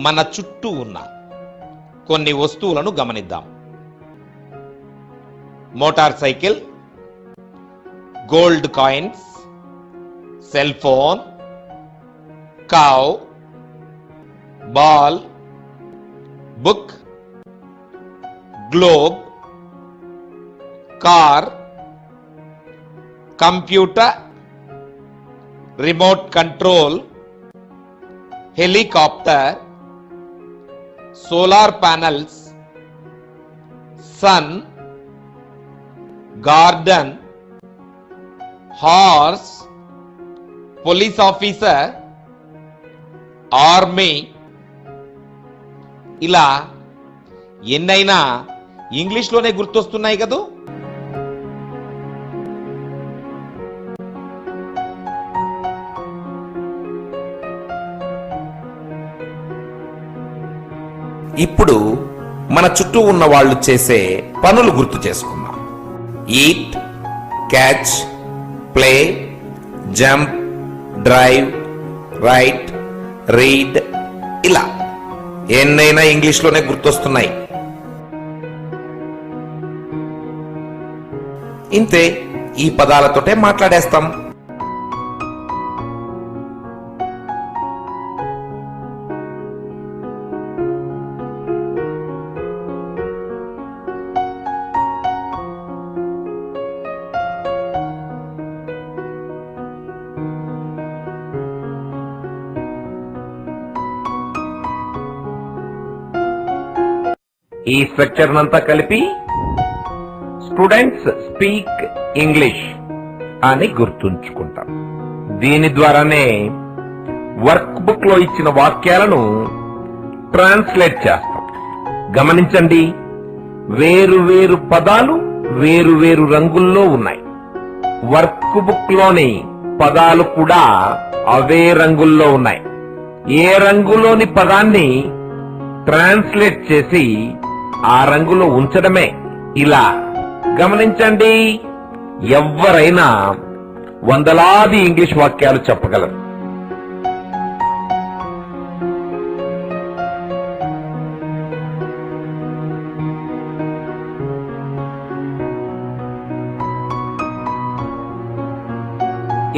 మన చుట్టూ ఉన్న కొన్ని వస్తువులను గమనిద్దాం. Motor cycle, gold coins, cell phone, cow, ball, book, globe, car, computer, remote control, helicopter, solar panels, sun, garden, horse, police officer, army, ఇలా ఎన్నైనా ఇంగ్లీష్లోనే గుర్తొస్తున్నాయి కదూ. ఇప్పుడు మన చుట్టూ ఉన్న వాళ్ళు చేసే పనులు గుర్తు చేసుకుందాం. Eat, catch, play, jump, drive, right, read, ఇలా ఎన్నైనా ఇంగ్లీష్లోనే గుర్తొస్తున్నాయి. ఇంతే, ఈ పదాలతోటే మాట్లాడేస్తాం. ఈ స్ట్రక్చర్ నంతా కలిపి స్టూడెంట్స్ స్పీక్ ఇంగ్లీష్ అని గుర్తుంచుకుంటాం. దీని ద్వారానే వర్క్ బుక్ లో ఇచ్చిన వాక్యాలను ట్రాన్స్లేట్ చేస్తాం. గమనించండి, వేరు వేరు పదాలు వేరు వేరు రంగుల్లో ఉన్నాయి. వర్క్ బుక్ లోని పదాలు కూడా అవే రంగుల్లో ఉన్నాయి. ఏ రంగులోని పదాన్ని ట్రాన్స్లేట్ చేసి ఆ రంగులో ఉంచడమే. ఇలా గమనించండి, ఎవ్వరైనా వందలాది ఇంగ్లీష్ వాక్యాలు చెప్పగలరు.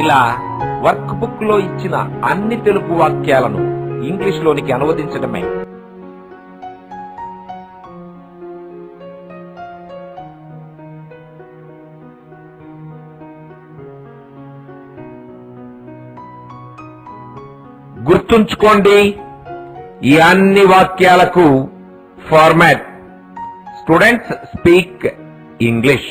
ఇలా వర్క్ బుక్ లో ఇచ్చిన అన్ని తెలుగు వాక్యాలను ఇంగ్లీష్ లోనికి అనువదించడమే. గుర్తుంచుకోండి, ఈ అన్ని వాక్యాలకు ఫార్మాట్ స్టూడెంట్స్ స్పీక్ ఇంగ్లీష్.